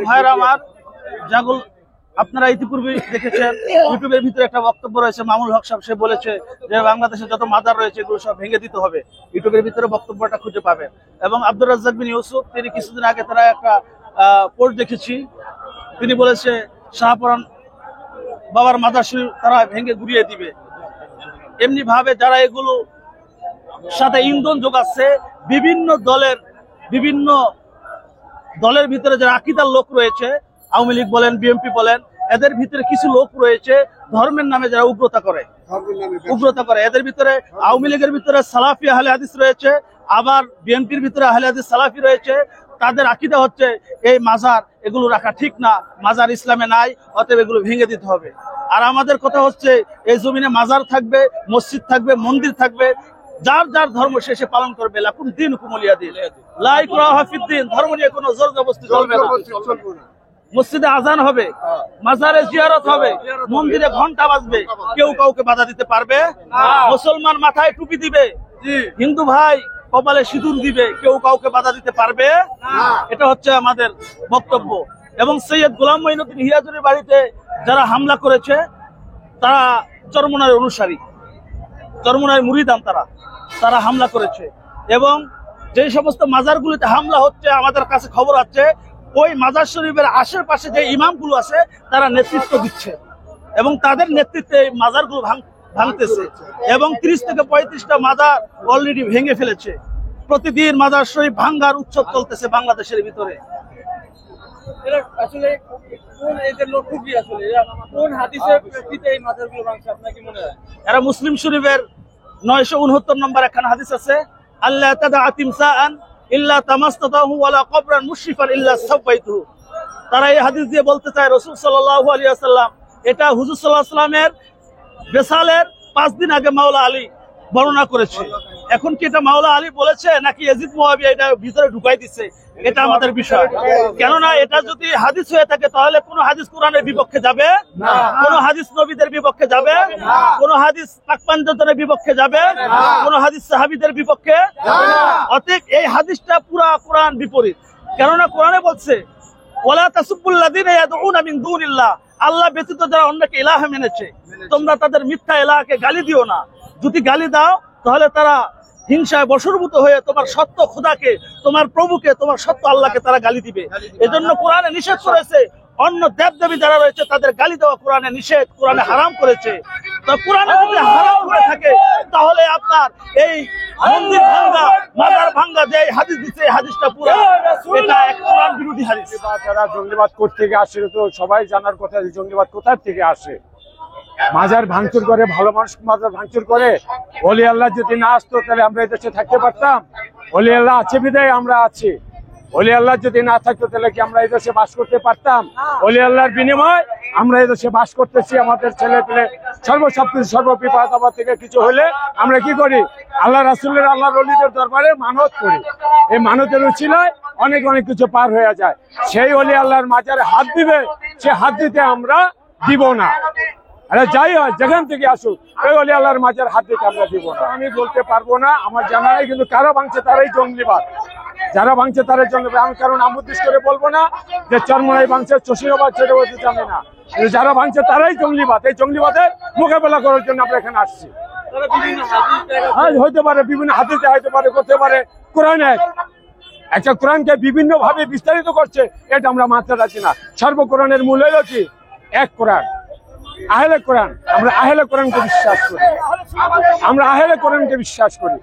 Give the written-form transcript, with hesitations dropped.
ভাইরা আমার, জাগল আপনারা ইতিপূর্বে দেখেছেন ইউটিউবের ভিতরে একটা বক্তব্য রয়েছে, মামুল হক সাহেব সে বলেছে যে বাংলাদেশে যত মাজার রয়েছে এগুলো সব ভেঙে দিতে হবে। ইউটিউবের ভিতরে বক্তব্যটা খুঁজে পাবেন। এবং আব্দুর রাজ্জাক বিন ইউসুফ তিনি কিছুদিন আগে তারা একটা পোস্ট দেখেছি, তিনি বলেছে শাহপুরান বাবার মাজার শরীফ তারা ভেঙে গুড়িয়ে দিবে। এমনি ভাবে যারা এগুলো সাথে ইন্ধন যোগাচ্ছে, বিভিন্ন দলের ভিতরে যারা আকীদার লোক রয়েছে, আওয়ামী লীগ বলেন, বিএনপি বলেন, এদের ভিতরে কিছু লোক রয়েছে ধর্মের নামে যারা উগ্রতা করে। এদের ভিতরে আওয়ামী লীগের ভিতরে সালাফি আহলে হাদিস রয়েছে, আবার বিএনপির ভিতরে আহলে হাদিস সালাফি রয়েছে। তাদের আকীদা হচ্ছে এই মাজার এগুলো রাখা ঠিক না, মাজার ইসলামে নাই, অতএব এগুলো ভেঙে দিতে হবে। আর আমাদের কথা হচ্ছে এই জমিনে মাজার থাকবে, মসজিদ থাকবে, মন্দির থাকবে, যার যার ধর্ম শেষে পালন করবে। লাকুম দীনুকুম ওয়ালিয়া দীন, লা ইকরাহা ফিদ্দীন, ধর্ম নিয়ে কোনো জোর জবরদস্তি চলবে না। মসজিদে আজান হবে, মাজারে জিয়ারত হবে, মন্দিরে ঘন্টা বাজবে, কেউ কাউকে বাধা দিতে পারবে না। মুসলমান মাথায় টুপি দিবে, হিন্দু ভাই কপালে সিঁদুর দিবে, কেউ কাউকে বাধা দিতে পারবে না। এটা হচ্ছে আমাদের বক্তব্য। এবং সৈয়দ গোলাম মঈনুদ্দিন হিয়াজুরের বাড়িতে যারা হামলা করেছে তারা চরমনায়ের অনুসারী, চরমনায়ের মুরিদান, তারা হামলা করেছে। এবং যে সমস্ত মাজারগুলিতে হামলা হচ্ছে আমাদের কাছে খবর আছে, ওই মাজার শরীফের আশেপাশে যে ইমামগুলো আছে তারা নেতৃত্ব দিচ্ছে এবং তাদের নেতৃত্বে মাজারগুলো ভাঙতেছে। এবং 30 থেকে 35টা মাজার অলরেডি ভেঙে ফেলেছে। প্রতিদিন মাজার শরীফ ভাঙ্গার উৎসব চলতেছে বাংলাদেশের ভিতরে। আসলে কোন এদের লক্ষ্য কি, আসলে কোন হাদিসের প্রেক্ষিতে এই মাজারগুলো ভাঙছে আপনার কি মনে হয়? এরা মুসলিম শরীফের 969 নম্বর একখানা হাদিস আছে, আল্লাহ তাদা তিমসাআন ইল্লা তামাসতাহু ওয়ালা কবরান মুশরিফান ইল্লা সাওয়াইতুহু। তারা এই হাদিস দিয়ে বলতে চায় রাসূল সাল্লাল্লাহু আলাইহি ওয়াসাল্লাম, এটা হুজুর সাল্লাল্লাহু আলাইহি ওয়াসাল্লামের বেসালের 5 দিন আগে মাওলা আলী বর্ণনা করেছে। এখন কি এটা মাওলা আলী বলেছে নাকি ইয়াজিদ মুআবিয়া এটা ভিতরে ঢুকাই দিচ্ছে, এটা আমাদের বিষয়। কেননা এটা যদি হাদিস হয়ে থাকে তাহলে কোন হাদিস কোরআনের বিপক্ষে যাবে না, কোন হাদিস নবীদের বিপক্ষে যাবে না, কোন হাদিস পাক পাঞ্জাতনের বিপক্ষে যাবে না, কোন হাদিস সাহাবীদের বিপক্ষে যাবে না। অতএব এই হাদিসটা পুরা কোরআন বিপরীত। কেননা কোরআনে বলছে ওয়ালা তাসুবুল্লাযিনা ইয়াদউনা মিন দুনিল্লাহ, আল্লাহ ব্যতীত যারা অন্যকে ইলাহ মেনেছে তোমরা তাদের মিথ্যা ইলাহকে গালি দিও না। যদি গালি দাও তাহলে তারা হিংসায় বশীভূত হয়ে তোমার সত্য খোদাকে, তোমার প্রভুকে, তোমার সত্য আল্লাহকে তারা গালি দিবে। এজন্য কোরআনে নিষেধ করেছে, অন্য দেবদেবী যারা রয়েছে তাদের গালি দেওয়া কোরআনে নিষেধ, কোরআনে হারাম করেছে। তো কোরআনে যদি হারাম করে থাকে তাহলে আপনার এই মন্দির ভাঙ্গা, মাজার ভাঙ্গা যে হাদিস দিচ্ছে, এই হাদিসটা পুরো এটা এক কোরআন বিরোধী হাদিস। যারা জঙ্গিবাদ করতে থেকে আসে তো সবাই জানার কথা, জঙ্গিবাদ কোথা থেকে আসে। মাজার ভাঙচুর করে, ভালো মানুষ মাজার ভাঙচুর করে। ওলি আল্লাহ যদি না আসতো তাহলে আমরা এই দেশে থাকতে পারতাম? ওলি আল্লাহ আছে বিধায় আমরা আছি। ওলি আল্লাহ যদি না থাকতো তাহলে কি আমরা এই দেশে বাস করতে পারতাম? ওলি আল্লাহর বিনিময় আমরা এই দেশে বাস করতেছি। আমাদের ছেলে পেলে সর্বসবকিছু সর্ববিপদ আমার থেকে কিছু হলে আমরা কি করি? আল্লাহ রাসূলের, আল্লাহর ওলিদের দরবারে মানত করি। এই মানতের উছিলায় অনেক কিছু পার হয়ে যায়। সেই ওলি আল্লাহর মাজারে হাত দিবে, সে হাত দিতে আমরা দিব না। আরে যাই হয় যেখান থেকে আসুক, ওই ওলি আল্লাহর মাজার হাত দিতে আমরা দিব না। আমি বলতে পারবো না, আমার জানা নাই। কিন্তু কারা ভাঙছে তারাই জঙ্গিবাদ, যারা ভাঙছে তারাই জঙ্গিবাদ। আমি কারণ আমুদ্দিস করে বলবো না যে চরমনাই ভাঙছে, চশিরাবাদ ছেড়ে বলতে জানি না। যারা ভাঙছে তারাই জঙ্গিবাদ। এই জঙ্গিবাদের মোকাবেলা করার জন্য আমরা এখানে আসছি। হইতে পারে বিভিন্ন হাদিসে, হইতে পারে, করতে পারে কোরআনে। একটা কোরআনকে বিভিন্ন ভাবে বিস্তারিত করছে, এটা আমরা মানতে রাজি না। সর্বকোরআনের মূল হলো কি? এক কোরআন, আহলে কোরআন। আমরা আহলে কোরআনকে বিশ্বাস করি, আমরা আহলে কোরআনকে বিশ্বাস করি।